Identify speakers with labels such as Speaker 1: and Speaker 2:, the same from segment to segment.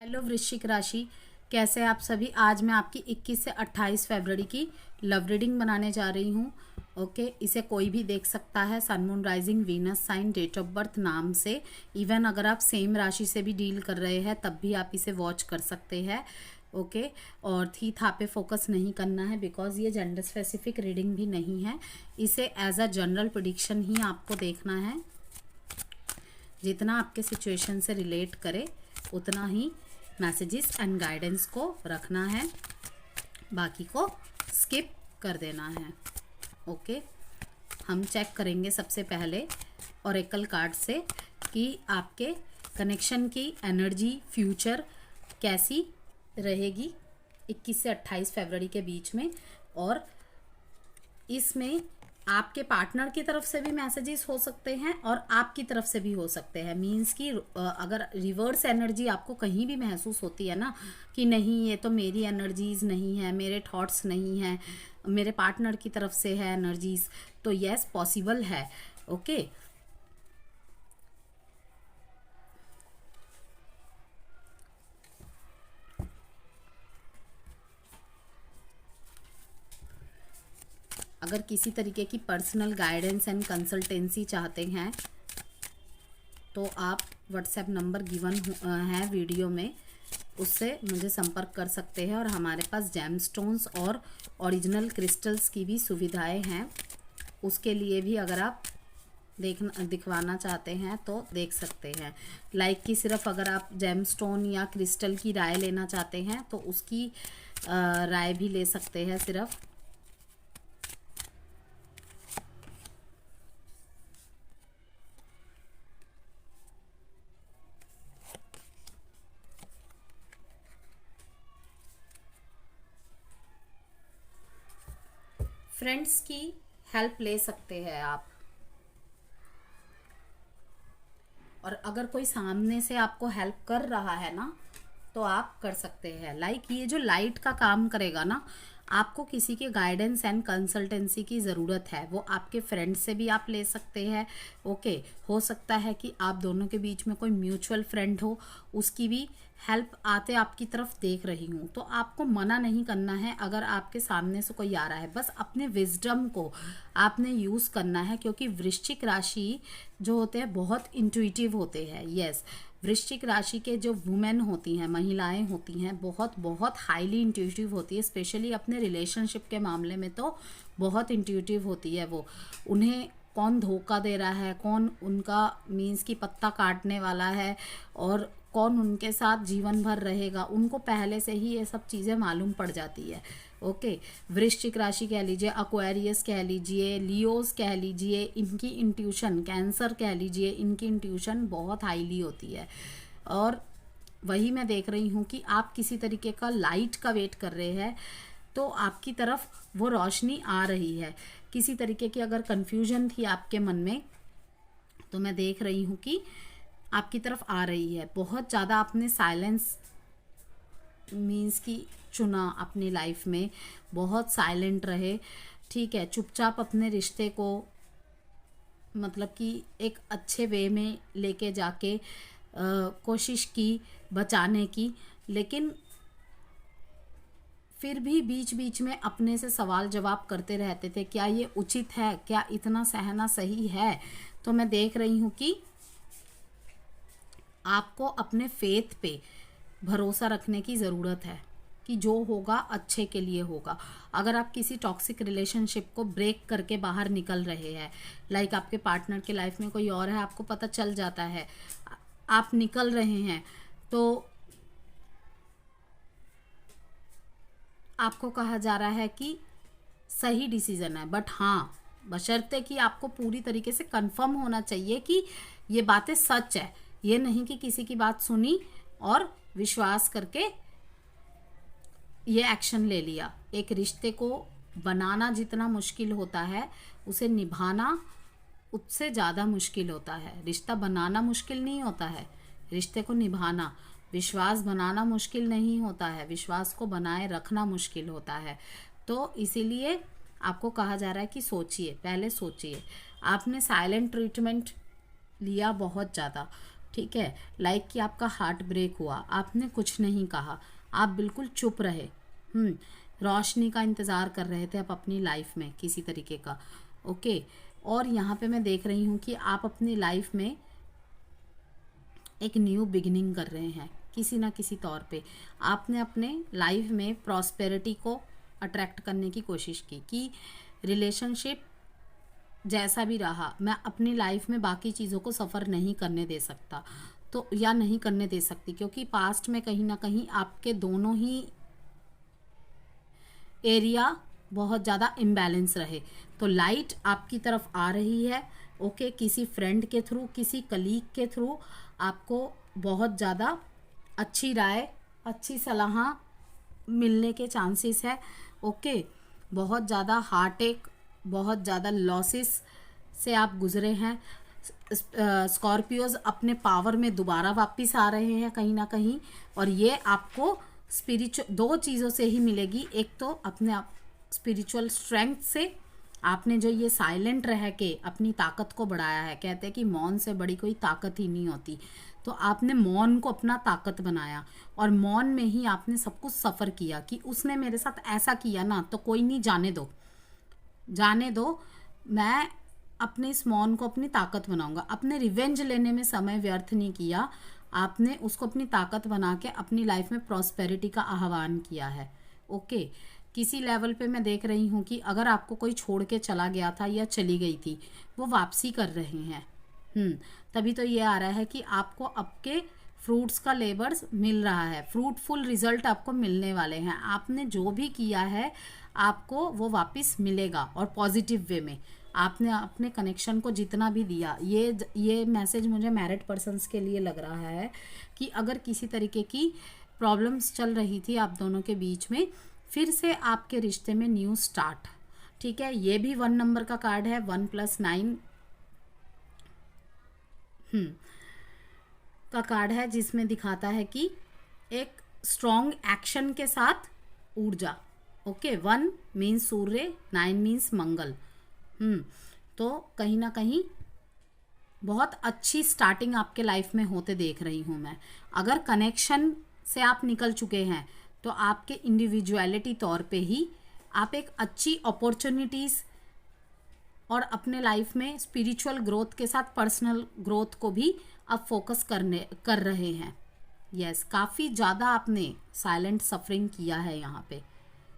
Speaker 1: Hello वृश्चिक राशि, कैसे आप सभी। आज मैं आपकी 21 से 28 फरवरी की लव रीडिंग बनाने जा रही हूँ। ओके, इसे कोई भी देख सकता है sun moon rising Venus sign date of birth नाम से। इवन अगर आप सेम राशि से भी डील कर रहे हैं तब भी आप इसे वॉच कर सकते हैं। ओके, और थी था पे फोकस नहीं करना है बिकॉज ये जेंडर स्पेसिफिक रीडिंग भी नहीं है। इसे एज अ जनरल प्रेडिक्शन ही आपको देखना है। जितना आपके सिचुएशन से रिलेट करे उतना ही मैसेजेस एंड गाइडेंस को रखना है, बाकी को स्किप कर देना है। ओके, हम चेक करेंगे सबसे पहले ओरेकल कार्ड से कि आपके कनेक्शन की एनर्जी फ्यूचर कैसी रहेगी 21 से 28 फरवरी के बीच में। और इसमें आपके पार्टनर की तरफ से भी मैसेजेस हो सकते हैं और आपकी तरफ से भी हो सकते हैं। मींस कि अगर रिवर्स एनर्जी आपको कहीं भी महसूस होती है ना कि नहीं ये तो मेरी एनर्जीज नहीं है, मेरे थॉट्स नहीं है, मेरे पार्टनर की तरफ से है एनर्जीज, तो यस पॉसिबल है। ओके, अगर किसी तरीके की पर्सनल गाइडेंस एंड कंसल्टेंसी चाहते हैं तो आप व्हाट्सएप नंबर गिवन है वीडियो में, उससे मुझे संपर्क कर सकते हैं। और हमारे पास जेमस्टोन्स और ओरिजिनल क्रिस्टल्स की भी सुविधाएं हैं, उसके लिए भी अगर आप दिखवाना चाहते हैं तो देख सकते हैं। लाइक कि सिर्फ अगर आप जेमस्टोन या क्रिस्टल की राय लेना चाहते हैं तो उसकी राय भी ले सकते हैं सिर्फ। फ्रेंड्स की हेल्प ले सकते हैं आप, और अगर कोई सामने से आपको हेल्प कर रहा है ना तो आप कर सकते हैं। लाइक ये जो लाइट का काम करेगा ना, आपको किसी के गाइडेंस एंड कंसल्टेंसी की ज़रूरत है, वो आपके फ्रेंड से भी आप ले सकते हैं। ओके, हो सकता है कि आप दोनों के बीच में कोई म्यूचुअल फ्रेंड हो, उसकी भी हेल्प आते आपकी तरफ देख रही हूँ, तो आपको मना नहीं करना है। अगर आपके सामने से कोई आ रहा है, बस अपने विजडम को आपने यूज़ करना है, क्योंकि वृश्चिक राशि जो होते हैं बहुत इंट्यूटिव होते हैं। यस, वृश्चिक राशि के जो वुमेन होती हैं, महिलाएं होती हैं, बहुत बहुत हाईली इंट्यूटिव होती है। स्पेशली अपने रिलेशनशिप के मामले में तो बहुत इंट्यूटिव होती है वो। उन्हें कौन धोखा दे रहा है, कौन उनका मीन्स की पत्ता काटने वाला है और कौन उनके साथ जीवन भर रहेगा, उनको पहले से ही ये सब चीज़ें मालूम पड़ जाती है। ओके, वृश्चिक राशि कह लीजिए, एक्वेरियस कह लीजिए, लियोस कह लीजिए, इनकी इंट्यूशन, कैंसर कह लीजिए, इनकी इंट्यूशन बहुत हाईली होती है। और वही मैं देख रही हूँ कि आप किसी तरीके का लाइट का वेट कर रहे हैं, तो आपकी तरफ वो रोशनी आ रही है। किसी तरीके की अगर कन्फ्यूजन थी आपके मन में तो मैं देख रही हूँ कि आपकी तरफ आ रही है। बहुत ज़्यादा आपने साइलेंस मीन्स की चुना अपनी लाइफ में, बहुत साइलेंट रहे, ठीक है, चुपचाप अपने रिश्ते को मतलब कि एक अच्छे वे में लेके जाके कोशिश की बचाने की, लेकिन फिर भी बीच बीच में अपने से सवाल जवाब करते रहते थे, क्या ये उचित है, क्या इतना सहना सही है। तो मैं देख रही हूँ कि आपको अपने फेथ पे भरोसा रखने की ज़रूरत है कि जो होगा अच्छे के लिए होगा। अगर आप किसी टॉक्सिक रिलेशनशिप को ब्रेक करके बाहर निकल रहे हैं, लाइक आपके पार्टनर के लाइफ में कोई और है, आपको पता चल जाता है, आप निकल रहे हैं, तो आपको कहा जा रहा है कि सही डिसीजन है। बट हाँ, बशर्ते कि आपको पूरी तरीके से कंफर्म होना चाहिए कि ये बातें सच है। ये नहीं कि किसी की बात सुनी और विश्वास करके ये एक्शन ले लिया। एक रिश्ते को बनाना जितना मुश्किल होता है, उसे निभाना उससे ज़्यादा मुश्किल होता है। रिश्ता बनाना मुश्किल नहीं होता है, रिश्ते को निभाना, विश्वास बनाना मुश्किल नहीं होता है, विश्वास को बनाए रखना मुश्किल होता है। तो इसीलिए आपको कहा जा रहा है कि सोचिए, पहले सोचिए। आपने साइलेंट ट्रीटमेंट लिया बहुत ज़्यादा, ठीक है, लाइक कि आपका हार्ट ब्रेक हुआ, आपने कुछ नहीं कहा, आप बिल्कुल चुप रहे, रोशनी का इंतज़ार कर रहे थे आप अपनी लाइफ में किसी तरीके का। ओके, और यहाँ पे मैं देख रही हूँ कि आप अपनी लाइफ में एक न्यू बिगिनिंग कर रहे हैं किसी ना किसी तौर पे। आपने अपने लाइफ में प्रॉस्पेरिटी को अट्रैक्ट करने की कोशिश की कि रिलेशनशिप जैसा भी रहा, मैं अपनी लाइफ में बाकी चीज़ों को सफ़र नहीं करने दे सकता, तो या नहीं करने दे सकती, क्योंकि पास्ट में कहीं ना कहीं आपके दोनों ही एरिया बहुत ज़्यादा इम्बैलेंस रहे। तो लाइट आपकी तरफ आ रही है। ओके, किसी फ्रेंड के थ्रू, किसी कलीग के थ्रू आपको बहुत ज़्यादा अच्छी राय, अच्छी सलाह मिलने के चांसेस है। ओके, बहुत ज़्यादा हार्टेक, बहुत ज़्यादा लॉसेस से आप गुजरे हैं। स्कॉर्पियोज अपने पावर में दोबारा वापस आ रहे हैं कहीं ना कहीं, और ये आपको स्पिरिचुअल 2 चीज़ों से ही मिलेगी। एक तो अपने आप स्पिरिचुअल स्ट्रेंथ से, आपने जो ये साइलेंट रह के अपनी ताकत को बढ़ाया है, कहते हैं कि मौन से बड़ी कोई ताकत ही नहीं होती, तो आपने मौन को अपना ताकत बनाया, और मौन में ही आपने सब कुछ सफ़र किया कि उसने मेरे साथ ऐसा किया ना, तो कोई नहीं, जाने दो, जाने दो, मैं अपने इस मौन को अपनी ताकत बनाऊंगा। अपने रिवेंज लेने में समय व्यर्थ नहीं किया, आपने उसको अपनी ताकत बना के अपनी लाइफ में प्रॉस्पेरिटी का आह्वान किया है। ओके, किसी लेवल पे मैं देख रही हूँ कि अगर आपको कोई छोड़ के चला गया था या चली गई थी, वो वापसी कर रहे हैं। तभी तो ये आ रहा है कि आपको आपके फ्रूट्स का लेबर्स मिल रहा है, फ्रूटफुल रिजल्ट आपको मिलने वाले हैं। आपने जो भी किया है आपको वो वापस मिलेगा, और पॉजिटिव वे में। आपने अपने कनेक्शन को जितना भी दिया, ये मैसेज मुझे मैरिड पर्सन्स के लिए लग रहा है कि अगर किसी तरीके की प्रॉब्लम्स चल रही थी आप दोनों के बीच में, फिर से आपके रिश्ते में न्यू स्टार्ट। ठीक है, ये भी 1 नंबर का कार्ड है, 1 + 9 का कार्ड है, जिसमें दिखाता है कि एक स्ट्रॉन्ग एक्शन के साथ ऊर्जा। ओके, 1 मीन्स सूर्य, 9 मीन्स मंगल। तो कहीं ना कहीं बहुत अच्छी स्टार्टिंग आपके लाइफ में होते देख रही हूँ मैं। अगर कनेक्शन से आप निकल चुके हैं तो आपके इंडिविजुअलिटी तौर पे ही आप एक अच्छी अपॉर्चुनिटीज़ और अपने लाइफ में स्पिरिचुअल ग्रोथ के साथ पर्सनल ग्रोथ को भी आप फोकस कर रहे हैं। यस, काफ़ी ज़्यादा आपने साइलेंट सफरिंग किया है यहाँ पे।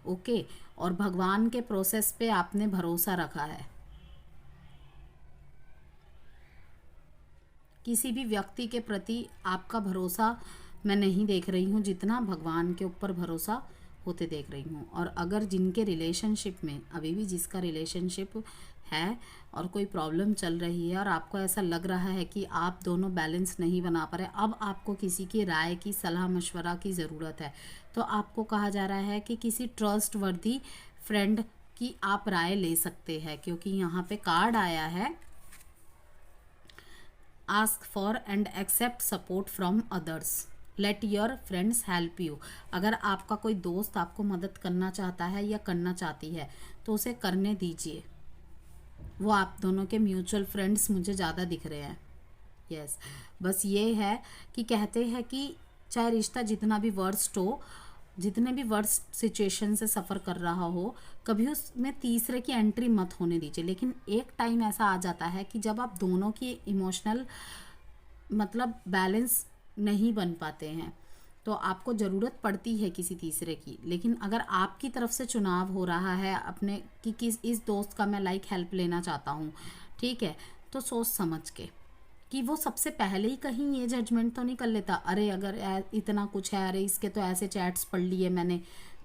Speaker 1: ओके, और भगवान के प्रोसेस पे आपने भरोसा रखा है। किसी भी व्यक्ति के प्रति आपका भरोसा मैं नहीं देख रही हूँ जितना भगवान के ऊपर भरोसा होते देख रही हूँ। और अगर जिनके रिलेशनशिप में अभी भी जिसका रिलेशनशिप है और कोई प्रॉब्लम चल रही है और आपको ऐसा लग रहा है कि आप दोनों बैलेंस नहीं बना पा रहे, अब आपको किसी की राय की, सलाह मशवरा की ज़रूरत है, तो आपको कहा जा रहा है कि किसी ट्रस्ट वर्दी फ्रेंड की आप राय ले सकते हैं, क्योंकि यहाँ पे कार्ड आया है ask for and accept support from others, let your friends help you. अगर आपका कोई दोस्त आपको मदद करना चाहता है या करना चाहती है तो उसे करने दीजिए। वो आप दोनों के म्यूचुअल फ्रेंड्स मुझे ज़्यादा दिख रहे हैं। यस, बस ये है कि कहते हैं कि चाहे रिश्ता जितना भी वर्स्ट हो, जितने भी वर्स्ट सिचुएशन से सफ़र कर रहा हो, कभी उसमें तीसरे की एंट्री मत होने दीजिए। लेकिन एक टाइम ऐसा आ जाता है कि जब आप दोनों की इमोशनल मतलब बैलेंस नहीं बन पाते हैं तो आपको ज़रूरत पड़ती है किसी तीसरे की। लेकिन अगर आपकी तरफ से चुनाव हो रहा है अपने कि किस इस दोस्त का मैं हेल्प लेना चाहता हूँ, ठीक है, तो सोच समझ के कि वो सबसे पहले ही कहीं ये जजमेंट तो नहीं कर लेता, अरे अगर इतना कुछ है, अरे इसके तो ऐसे चैट्स पढ़ लिए मैंने,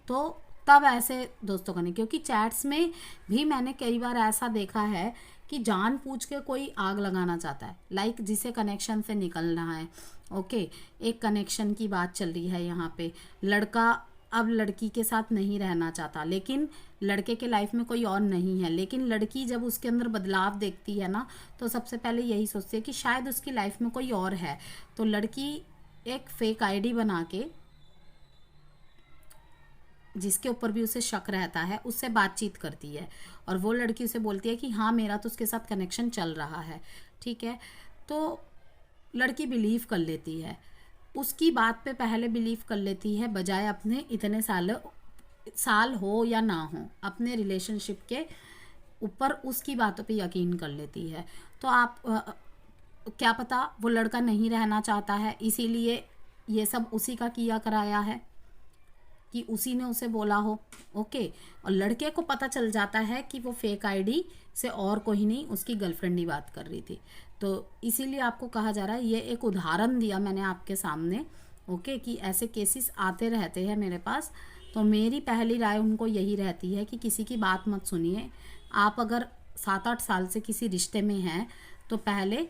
Speaker 1: तो तब ऐसे दोस्तों का नहीं। क्योंकि चैट्स में भी मैंने कई बार ऐसा देखा है कि जानबूझ के कोई आग लगाना चाहता है, जिसे कनेक्शन से निकलना है। ओके, एक कनेक्शन की बात चल रही है यहाँ पे, लड़का अब लड़की के साथ नहीं रहना चाहता, लेकिन लड़के के लाइफ में कोई और नहीं है, लेकिन लड़की जब उसके अंदर बदलाव देखती है ना तो सबसे पहले यही सोचती है कि शायद उसकी लाइफ में कोई और है। तो लड़की एक फेक आईडी बना के, जिसके ऊपर भी उसे शक रहता है, उससे बातचीत करती है और वो लड़की उसे बोलती है कि हाँ मेरा तो उसके साथ कनेक्शन चल रहा है। ठीक है, तो लड़की बिलीव कर लेती है, उसकी बात पे पहले बिलीव कर लेती है, बजाय अपने इतने साल हो या ना हो अपने रिलेशनशिप के ऊपर उसकी बातों पे यकीन कर लेती है। तो आप क्या पता वो लड़का नहीं रहना चाहता है, इसीलिए ये सब उसी का किया कराया है कि उसी ने उसे बोला हो। ओके, और लड़के को पता चल जाता है कि वो फेक आईडी से और कोई नहीं उसकी गर्लफ्रेंड ही बात कर रही थी। तो इसीलिए आपको कहा जा रहा है, ये एक उदाहरण दिया मैंने आपके सामने। ओके, कि ऐसे केसेस आते रहते हैं मेरे पास। तो मेरी पहली राय उनको यही रहती है कि किसी की बात मत सुनिए। आप अगर 7-8 साल से किसी रिश्ते में हैं तो पहले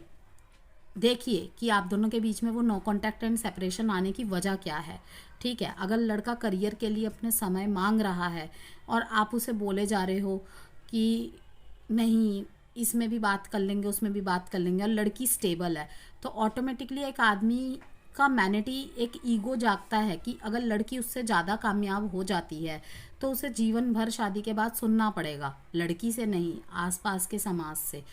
Speaker 1: देखिए कि आप दोनों के बीच में वो नो कॉन्टैक्ट एंड सेपरेशन आने की वजह क्या है। ठीक है, अगर लड़का करियर के लिए अपने समय मांग रहा है और आप उसे बोले जा रहे हो कि नहीं इसमें भी बात कर लेंगे उसमें भी बात कर लेंगे, और लड़की स्टेबल है, तो ऑटोमेटिकली एक आदमी का मैनिटी, एक ईगो जागता है कि अगर लड़की उससे ज़्यादा कामयाब हो जाती है तो उसे जीवन भर शादी के बाद सुनना पड़ेगा, लड़की से नहीं आसपास के समाज से।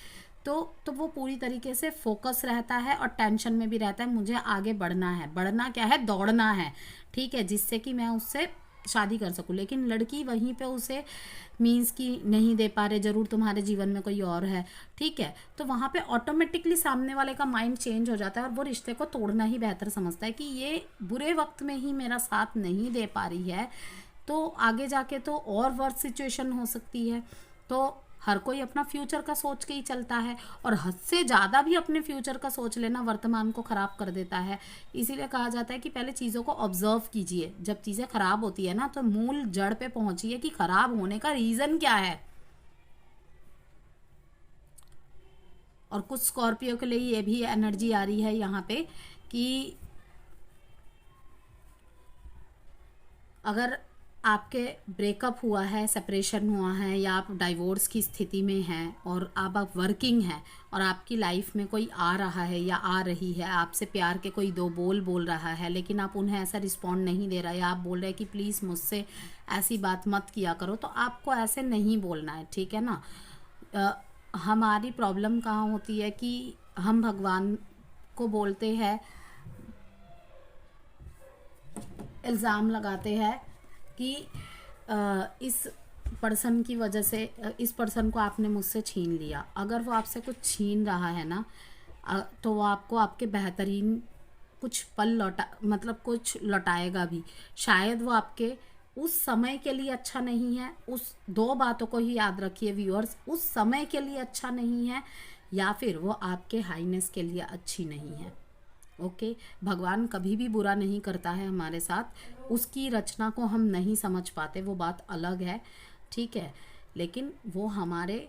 Speaker 1: तो वो पूरी तरीके से फोकस रहता है और टेंशन में भी रहता है, मुझे आगे बढ़ना है, बढ़ना क्या है, दौड़ना है, ठीक है, जिससे कि मैं उससे शादी कर सकूं। लेकिन लड़की वहीं पे उसे मीन्स कि नहीं दे पा रहे, ज़रूर तुम्हारे जीवन में कोई और है, ठीक है, तो वहाँ पे ऑटोमेटिकली सामने वाले का माइंड चेंज हो जाता है और वो रिश्ते को तोड़ना ही बेहतर समझता है कि ये बुरे वक्त में ही मेरा साथ नहीं दे पा रही है तो आगे जाके तो और वर्स्ट सिचुएशन हो सकती है। तो हर कोई अपना फ्यूचर का सोच के ही चलता है, और हद से ज़्यादा भी अपने फ्यूचर का सोच लेना वर्तमान को ख़राब कर देता है। इसीलिए कहा जाता है कि पहले चीज़ों को ऑब्जर्व कीजिए, जब चीज़ें ख़राब होती है ना तो मूल जड़ पे पहुंचिए कि ख़राब होने का रीज़न क्या है। और कुछ स्कॉर्पियो के लिए ये भी एनर्जी आ रही है यहाँ पे कि अगर आपके ब्रेकअप हुआ है, सेपरेशन हुआ है, या आप डाइवोर्स की स्थिति में हैं और आप वर्किंग हैं और आपकी लाइफ में कोई आ रहा है या आ रही है, आपसे प्यार के कोई दो बोल रहा है, लेकिन आप उन्हें ऐसा रिस्पॉन्ड नहीं दे रहा, या आप बोल रहे हैं कि प्लीज़ मुझसे ऐसी बात मत किया करो, तो आपको ऐसे नहीं बोलना है, ठीक है ना। हमारी प्रॉब्लम कहाँ होती है कि हम भगवान को बोलते हैं, इल्ज़ाम लगाते हैं कि इस पर्सन की वजह से, इस पर्सन को आपने मुझसे छीन लिया। अगर वो आपसे कुछ छीन रहा है ना तो वो आपको आपके बेहतरीन कुछ पल मतलब कुछ लौटाएगा भी। शायद वो आपके उस समय के लिए अच्छा नहीं है, उस दो बातों को ही याद रखिए व्यूअर्स, उस समय के लिए अच्छा नहीं है, या फिर वो आपके हाईनेस के लिए अच्छी नहीं है। ओके, भगवान कभी भी बुरा नहीं करता है हमारे साथ, उसकी रचना को हम नहीं समझ पाते, वो बात अलग है, ठीक है, लेकिन वो हमारे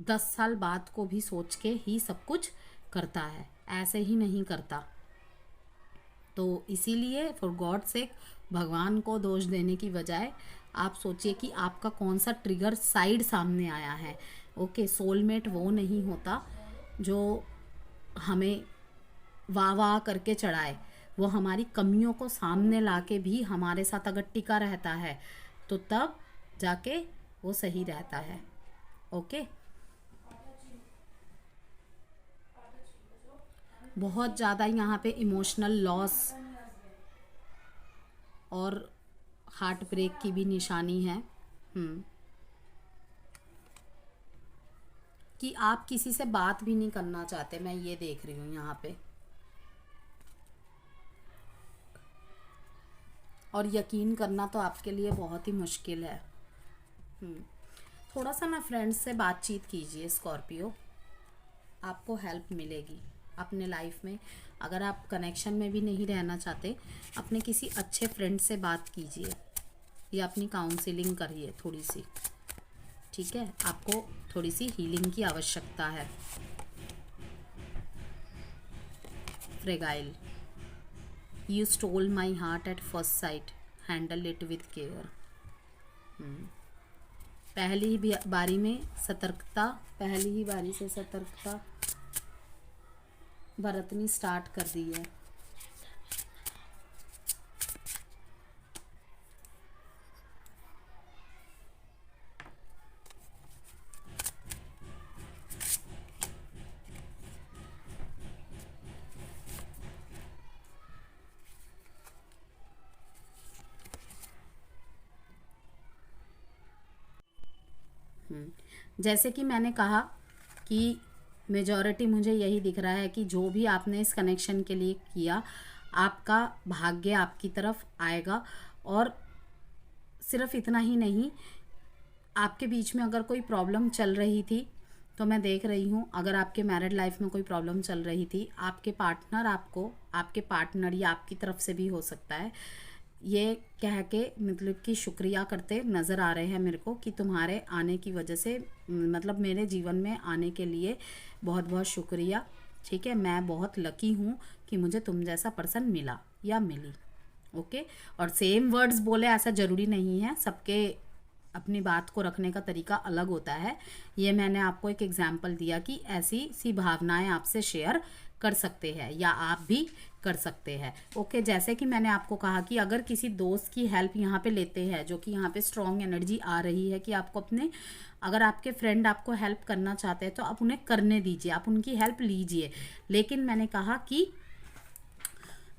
Speaker 1: 10 साल बाद को भी सोच के ही सब कुछ करता है, ऐसे ही नहीं करता। तो इसीलिए फॉर गॉड सेक भगवान को दोष देने की बजाय आप सोचिए कि आपका कौन सा ट्रिगर साइड सामने आया है। ओके, सोलमेट वो नहीं होता जो हमें वाह वाह करके चढ़ाए, वो हमारी कमियों को सामने लाके भी हमारे साथ अगर टिका रहता है तो तब जाके वो सही रहता है। ओके, बहुत ज़्यादा यहाँ पे इमोशनल लॉस और हार्ट ब्रेक की भी निशानी है कि आप किसी से बात भी नहीं करना चाहते, मैं ये देख रही हूँ यहाँ पे। और यकीन करना तो आपके लिए बहुत ही मुश्किल है। थोड़ा सा ना फ्रेंड्स से बातचीत कीजिए स्कॉर्पियो, आपको हेल्प मिलेगी अपने लाइफ में। अगर आप कनेक्शन में भी नहीं रहना चाहते, अपने किसी अच्छे फ्रेंड से बात कीजिए या अपनी काउंसलिंग करिए थोड़ी सी, ठीक है, आपको थोड़ी सी हीलिंग की आवश्यकता है। Fragile, you stole my heart at first sight, handle it with care. पहली ही बारी में सतर्कता, पहली ही बारी से सतर्कता बरतनी स्टार्ट कर दी है। जैसे कि मैंने कहा कि मेजॉरिटी मुझे यही दिख रहा है कि जो भी आपने इस कनेक्शन के लिए किया, आपका भाग्य आपकी तरफ आएगा। और सिर्फ इतना ही नहीं, आपके बीच में अगर कोई प्रॉब्लम चल रही थी तो मैं देख रही हूँ, अगर आपके मैरिड लाइफ में कोई प्रॉब्लम चल रही थी, आपके पार्टनर आपको, आपके पार्टनर या आपकी तरफ से भी हो सकता है, ये कह के मतलब कि शुक्रिया करते नज़र आ रहे हैं मेरे को कि तुम्हारे आने की वजह से, मतलब मेरे जीवन में आने के लिए बहुत बहुत शुक्रिया। ठीक है, मैं बहुत लकी हूँ कि मुझे तुम जैसा पर्सन मिला या मिली। ओके, और सेम वर्ड्स बोले ऐसा ज़रूरी नहीं है, सबके अपनी बात को रखने का तरीका अलग होता है। ये मैंने आपको एक एग्जाम्पल दिया कि ऐसी सी भावनाएं आपसे शेयर कर सकते हैं या आप भी कर सकते हैं। ओके, जैसे कि मैंने आपको कहा कि अगर किसी दोस्त की हेल्प यहाँ पे लेते हैं, जो कि यहाँ पे स्ट्रॉन्ग एनर्जी आ रही है कि आपको अपने, अगर आपके फ्रेंड आपको हेल्प करना चाहते हैं तो आप उन्हें करने दीजिए, आप उनकी हेल्प लीजिए। लेकिन मैंने कहा कि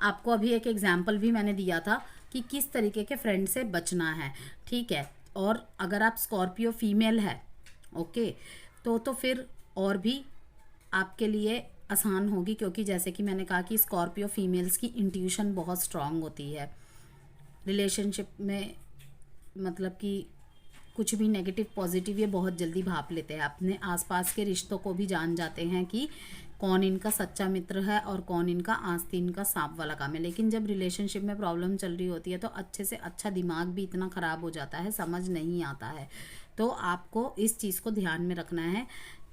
Speaker 1: आपको अभी एक एग्जाम्पल भी मैंने दिया था कि किस तरीके के फ्रेंड से बचना है। ठीक है, और अगर आप स्कॉर्पियो फीमेल है, ओके, तो फिर और भी आपके लिए आसान होगी, क्योंकि जैसे कि मैंने कहा कि स्कॉर्पियो फीमेल्स की इंट्यूशन बहुत स्ट्रांग होती है रिलेशनशिप में। मतलब कि कुछ भी नेगेटिव पॉजिटिव ये बहुत जल्दी भाप लेते हैं, अपने आसपास के रिश्तों को भी जान जाते हैं कि कौन इनका सच्चा मित्र है और कौन इनका आस्तीन का सांप वाला काम है। लेकिन जब रिलेशनशिप में प्रॉब्लम चल रही होती है तो अच्छे से अच्छा दिमाग भी इतना ख़राब हो जाता है, समझ नहीं आता है। तो आपको इस चीज़ को ध्यान में रखना है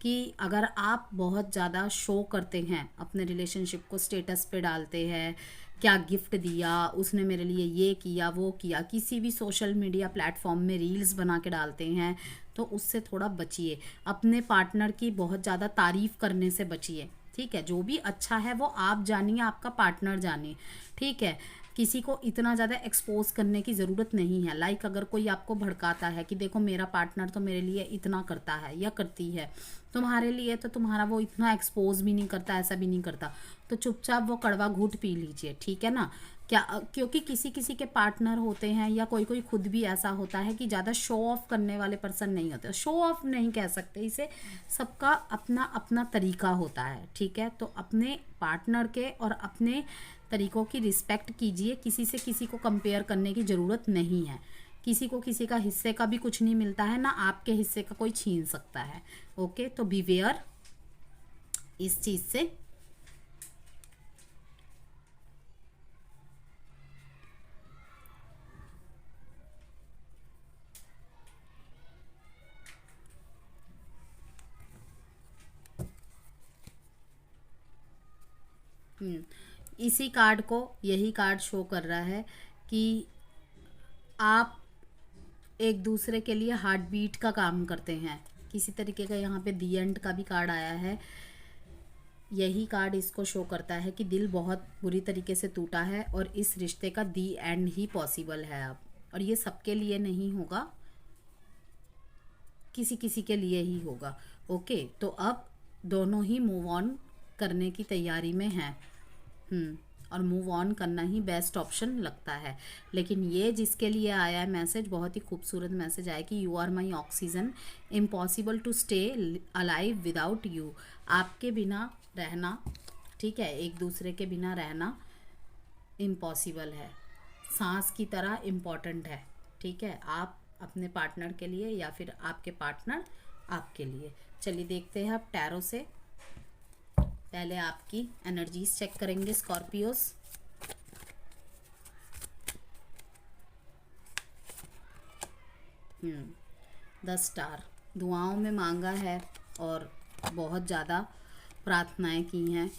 Speaker 1: कि अगर आप बहुत ज़्यादा शो करते हैं अपने रिलेशनशिप को, स्टेटस पे डालते हैं, क्या गिफ्ट दिया उसने मेरे लिए, ये किया वो किया, किसी भी सोशल मीडिया प्लेटफॉर्म में रील्स बना के डालते हैं, तो उससे थोड़ा बचिए। अपने पार्टनर की बहुत ज़्यादा तारीफ़ करने से बचिए। ठीक है, जो भी अच्छा है वो आप जानिए, आपका पार्टनर जानिए। ठीक है, किसी को इतना ज़्यादा एक्सपोज करने की ज़रूरत नहीं है। लाइक अगर कोई आपको भड़काता है कि देखो मेरा पार्टनर तो मेरे लिए इतना करता है या करती है, तुम्हारे लिए तो तुम्हारा वो इतना एक्सपोज भी नहीं करता, ऐसा भी नहीं करता, तो चुपचाप वो कड़वा घूंट पी लीजिए। ठीक है ना, क्या, क्योंकि किसी किसी के पार्टनर होते हैं या कोई कोई खुद भी ऐसा होता है कि ज़्यादा शो ऑफ करने वाले पर्सन नहीं होते। शो ऑफ नहीं कह सकते इसे, सबका अपना अपना तरीका होता है। ठीक है, तो अपने पार्टनर के और अपने तरीक़ों की रिस्पेक्ट कीजिए। किसी से किसी को कंपेयर करने की ज़रूरत नहीं है। किसी को किसी का हिस्से का भी कुछ नहीं मिलता है, ना आपके हिस्से का कोई छीन सकता है। ओके, तो बीवेयर इस चीज़ से। इसी कार्ड को, यही कार्ड शो कर रहा है कि आप एक दूसरे के लिए हार्ट बीट का काम करते हैं किसी तरीके का। यहाँ पे दी एंड का भी कार्ड आया है। यही कार्ड इसको शो करता है कि दिल बहुत बुरी तरीके से टूटा है और इस रिश्ते का दी एंड ही पॉसिबल है अब। और ये सबके लिए नहीं होगा, किसी किसी के लिए ही होगा। ओके, तो अब दोनों ही मूव ऑन करने की तैयारी में हैं। और मूव ऑन करना ही बेस्ट ऑप्शन लगता है। लेकिन ये जिसके लिए आया है मैसेज, बहुत ही खूबसूरत मैसेज आया कि you are my oxygen, impossible to stay alive without you. आपके बिना रहना, ठीक है, एक दूसरे के बिना रहना इम्पॉसिबल है, सांस की तरह इम्पॉर्टेंट है। ठीक है, आप अपने पार्टनर के लिए या फिर आपके पार्टनर आपके लिए। चलिए देखते हैं अब टैरो से। पहले आपकी एनर्जीज चेक करेंगे स्कॉर्पियोस। द स्टार, दुआओं में मांगा है और बहुत ज़्यादा प्रार्थनाएं की हैं।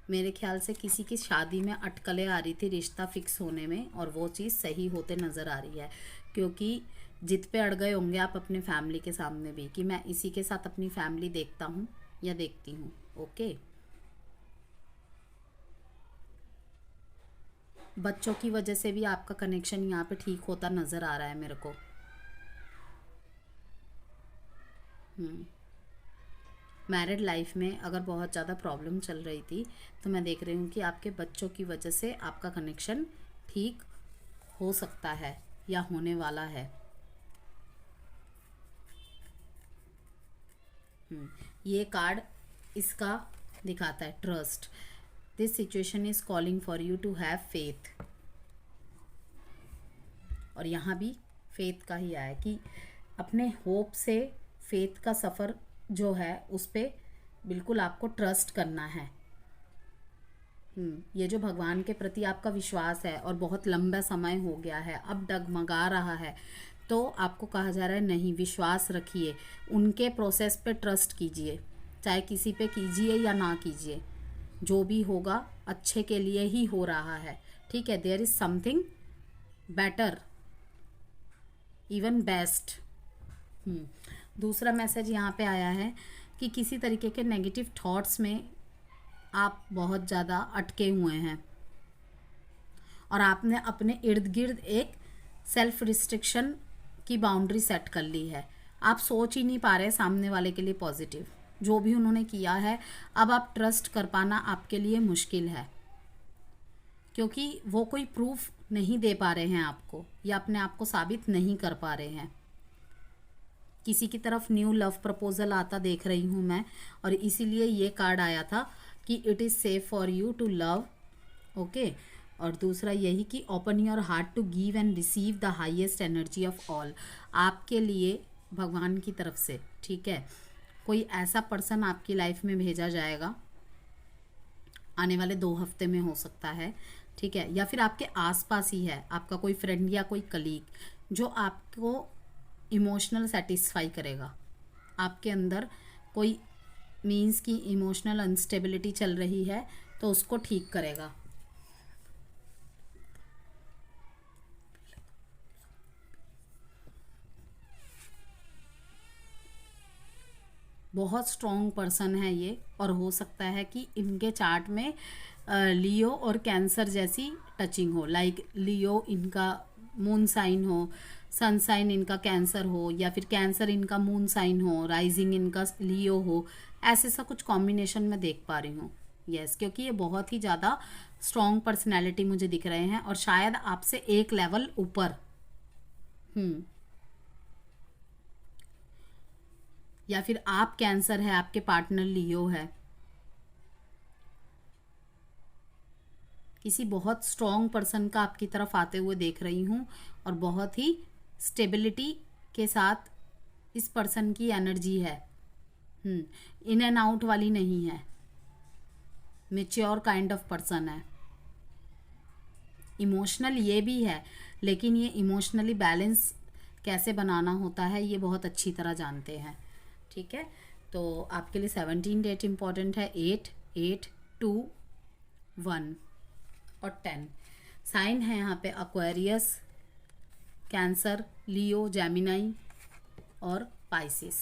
Speaker 1: मेरे ख्याल से किसी की शादी में अटकलें आ रही थी रिश्ता फिक्स होने में, और वो चीज़ सही होते नज़र आ रही है। क्योंकि जिद पे अड़ गए होंगे आप अपने फैमिली के सामने भी कि मैं इसी के साथ अपनी फैमिली देखता हूँ या देखती हूँ। ओके, बच्चों की वजह से भी आपका कनेक्शन यहाँ पे ठीक होता नज़र आ रहा है मेरे को। मैरिड लाइफ में अगर बहुत ज़्यादा प्रॉब्लम चल रही थी तो मैं देख रही हूँ कि आपके बच्चों की वजह से आपका कनेक्शन ठीक हो सकता है या होने वाला है। ये कार्ड इसका दिखाता है trust. This situation is calling for you to have faith. और यहाँ भी फेथ का ही आया कि अपने होप से फेथ का सफ़र जो है उस पर बिल्कुल आपको ट्रस्ट करना है। ये जो भगवान के प्रति आपका विश्वास है और बहुत लंबा समय हो गया है, अब डगमगा रहा है, तो आपको कहा जा रहा है नहीं, विश्वास रखिए, उनके प्रोसेस पे ट्रस्ट कीजिए, चाहे किसी पे कीजिए या ना कीजिए, जो भी होगा अच्छे के लिए ही हो रहा है। ठीक है, there is something better, even best. दूसरा मैसेज यहाँ पे आया है कि किसी तरीके के नेगेटिव थॉट्स में आप बहुत ज़्यादा अटके हुए हैं और आपने अपने इर्द गिर्द एक सेल्फ रिस्ट्रिक्शन की बाउंड्री सेट कर ली है। आप सोच ही नहीं पा रहे सामने वाले के लिए पॉजिटिव, जो भी उन्होंने किया है अब आप ट्रस्ट कर पाना आपके लिए मुश्किल है, क्योंकि वो कोई प्रूफ नहीं दे पा रहे हैं आपको या अपने आप को साबित नहीं कर पा रहे हैं। किसी की तरफ न्यू लव प्रपोजल आता देख रही हूँ मैं, और इसीलिए ये कार्ड आया था कि it is safe for you to love. Okay, और दूसरा यही कि open your heart to give and receive the highest energy of all. आपके लिए भगवान की तरफ से, ठीक है, कोई ऐसा पर्सन आपकी लाइफ में भेजा जाएगा, आने वाले 2 हफ्ते में हो सकता है, ठीक है, या फिर आपके आसपास ही है, आपका कोई फ्रेंड या कोई कलीग, जो आपको इमोशनल सेटिस्फाई करेगा। आपके अंदर कोई मीन्स की इमोशनल अनस्टेबिलिटी चल रही है तो उसको ठीक करेगा। बहुत स्ट्रॉन्ग पर्सन है ये, और हो सकता है कि इनके चार्ट में लियो और कैंसर जैसी टचिंग हो, लाइक लियो इनका मून साइन हो, सन साइन इनका कैंसर हो, या फिर कैंसर इनका मून साइन हो, राइजिंग इनका लियो हो, ऐसे सा कुछ कॉम्बिनेशन में देख पा रही हूँ। यस, क्योंकि ये बहुत ही ज़्यादा स्ट्रॉन्ग पर्सनैलिटी मुझे दिख रहे हैं और शायद आपसे एक लेवल ऊपर। या फिर आप कैंसर है, आपके पार्टनर लियो है। किसी बहुत स्ट्रॉन्ग पर्सन का आपकी तरफ आते हुए देख रही हूँ और बहुत ही स्टेबिलिटी के साथ इस पर्सन की एनर्जी है। इन एंड आउट वाली नहीं है, मैच्योर काइंड ऑफ पर्सन है। इमोशनल ये भी है, लेकिन ये इमोशनली बैलेंस कैसे बनाना होता है ये बहुत अच्छी तरह जानते हैं। ठीक है, तो आपके लिए 17 डेट इम्पॉर्टेंट है, 8, 8, 2, 1 और 10। साइन है यहाँ पे एक्वेरियस, कैंसर, लियो, जेमिनाई और पाइसिस।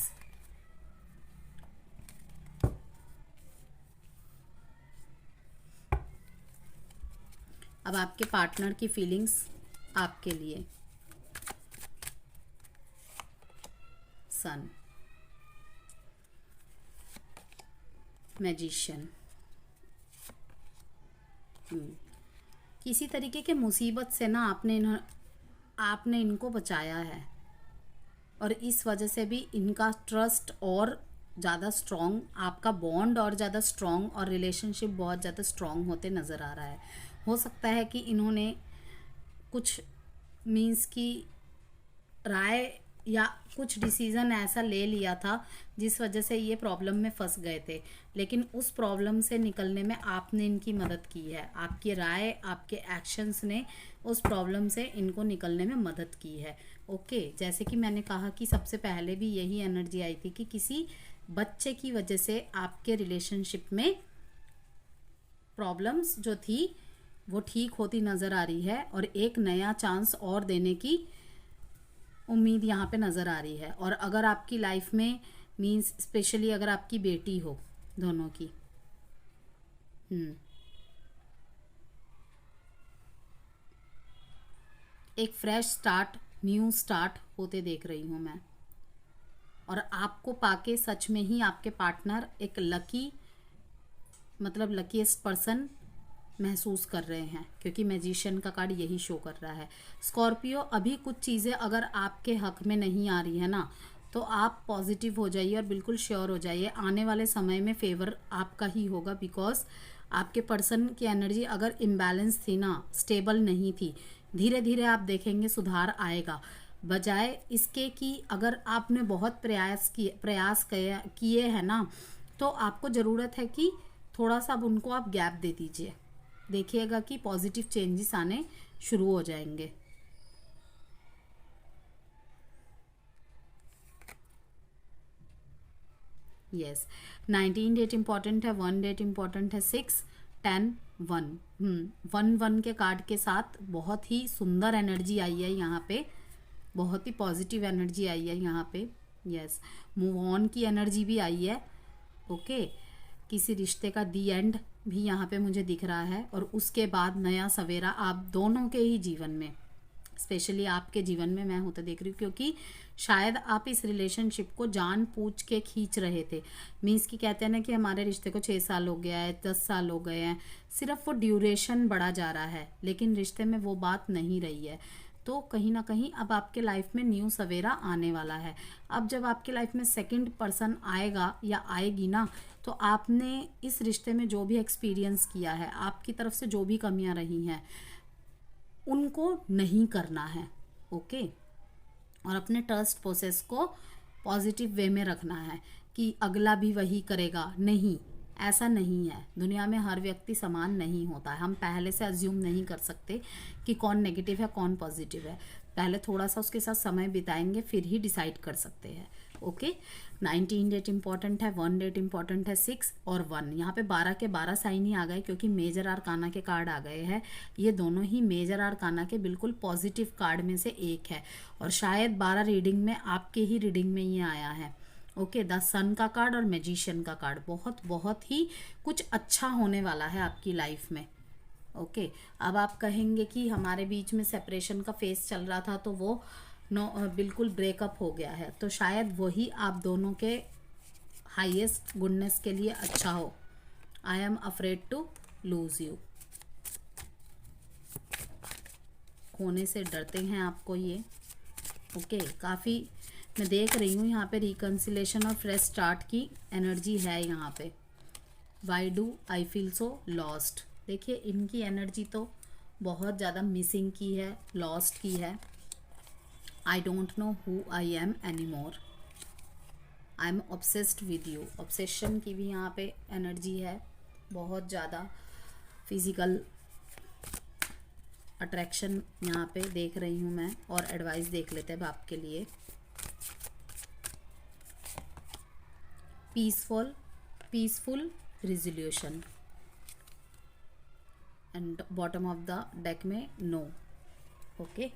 Speaker 1: अब आपके पार्टनर की फीलिंग्स आपके लिए। सन, मैजिशियन, किसी तरीके के मुसीबत से ना आपने इनको बचाया है और इस वजह से भी इनका ट्रस्ट और ज़्यादा स्ट्रॉन्ग, आपका बॉन्ड और ज़्यादा स्ट्रॉन्ग और रिलेशनशिप बहुत ज़्यादा स्ट्रॉन्ग होते नज़र आ रहा है। हो सकता है कि इन्होंने कुछ मीन्स की राय या कुछ डिसीज़न ऐसा ले लिया था जिस वजह से ये प्रॉब्लम में फंस गए थे, लेकिन उस प्रॉब्लम से निकलने में आपने इनकी मदद की है। आपकी राय, आपके एक्शंस ने उस प्रॉब्लम से इनको निकलने में मदद की है। ओके, जैसे कि मैंने कहा कि सबसे पहले भी यही एनर्जी आई थी कि किसी बच्चे की वजह से आपके रिलेशनशिप में प्रॉब्लम्स जो थी वो ठीक होती नज़र आ रही है और एक नया चांस और देने की उम्मीद यहाँ पे नज़र आ रही है। और अगर आपकी लाइफ में मीन्स स्पेशली अगर आपकी बेटी हो, दोनों की, एक फ्रेश स्टार्ट, न्यू स्टार्ट होते देख रही हूँ मैं। और आपको पाके सच में ही आपके पार्टनर एक लकी, मतलब लकीएस्ट पर्सन महसूस कर रहे हैं, क्योंकि मैजिशियन का कार्ड यही शो कर रहा है। स्कॉर्पियो, अभी कुछ चीज़ें अगर आपके हक में नहीं आ रही है ना, तो आप पॉजिटिव हो जाइए और बिल्कुल श्योर हो जाइए आने वाले समय में फेवर आपका ही होगा, बिकॉज आपके पर्सन की एनर्जी अगर इम्बैलेंस थी ना, स्टेबल नहीं थी, धीरे धीरे आप देखेंगे सुधार आएगा। बजाय इसके कि अगर आपने बहुत प्रयास किए हैं ना, तो आपको ज़रूरत है कि थोड़ा सा अब उनको आप गैप दे दीजिए, देखिएगा कि पॉजिटिव चेंजेस आने शुरू हो जाएंगे। यस, 19 डेट इम्पॉर्टेंट है, 1 डेट इम्पॉर्टेंट है, 6 10 1। 1 के कार्ड के साथ बहुत ही सुंदर एनर्जी आई है यहाँ पे, बहुत ही पॉजिटिव एनर्जी आई है यहाँ पे। यस, मूव ऑन की एनर्जी भी आई है। ओके, किसी रिश्ते का दी एंड भी यहाँ पे मुझे दिख रहा है, और उसके बाद नया सवेरा आप दोनों के ही जीवन में, स्पेशली आपके जीवन में मैं होता देख रही हूँ, क्योंकि शायद आप इस रिलेशनशिप को जान पूछ के खींच रहे थे। मीन्स कि कहते हैं ना कि हमारे रिश्ते को 6 साल हो गया है, 10 साल हो गए हैं, सिर्फ वो ड्यूरेशन बढ़ा जा रहा है, लेकिन रिश्ते में वो बात नहीं रही है। तो कहीं ना कहीं अब आपके लाइफ में न्यू सवेरा आने वाला है। अब जब आपके लाइफ में सेकंड पर्सन आएगा या आएगी ना, तो आपने इस रिश्ते में जो भी एक्सपीरियंस किया है, आपकी तरफ से जो भी कमियां रही हैं, उनको नहीं करना है। ओके, और अपने ट्रस्ट प्रोसेस को पॉजिटिव वे में रखना है कि अगला भी वही करेगा, नहीं, ऐसा नहीं है। दुनिया में हर व्यक्ति समान नहीं होता है, हम पहले से अज्यूम नहीं कर सकते कि कौन नेगेटिव है कौन पॉजिटिव है। पहले थोड़ा सा उसके साथ समय बिताएंगे, फिर ही डिसाइड कर सकते हैं। ओके, 19 डेट इंपॉर्टेंट है, 1 डेट इंपॉर्टेंट है, 6 और 1। यहाँ पे 12 के 12 साइन ही आ गए, क्योंकि मेजर आर्काना के कार्ड आ गए हैं। ये दोनों ही मेजर आर्काना के बिल्कुल पॉजिटिव कार्ड में से एक है, और शायद 12 रीडिंग में आपके ही रीडिंग में ये आया है। ओके, द सन का कार्ड और मैजिशियन का कार्ड, बहुत बहुत ही कुछ अच्छा होने वाला है आपकी लाइफ में। ओके, अब आप कहेंगे कि हमारे बीच में सेपरेशन का फेस चल रहा था, तो वो बिल्कुल ब्रेकअप हो गया है, तो शायद वही आप दोनों के हाईएस्ट गुडनेस के लिए अच्छा हो। I am afraid to lose you, खोने से डरते हैं आपको ये। ओके, काफ़ी मैं देख रही हूँ यहाँ पे रिकन्सिलेशन और फ्रेश स्टार्ट की एनर्जी है यहाँ पे। Why do I feel so lost, देखिए इनकी एनर्जी तो बहुत ज़्यादा मिसिंग की है, लॉस्ट की है। I don't know who I am any more, I am obsessed with you, obsession की भी यहाँ पे एनर्जी है, बहुत ज़्यादा फिजिकल अट्रैक्शन यहाँ पे देख रही हूँ मैं। और एडवाइस देख लेते हैं आपके लिए। Peaceful resolution, and bottom of the deck में नो। ओके,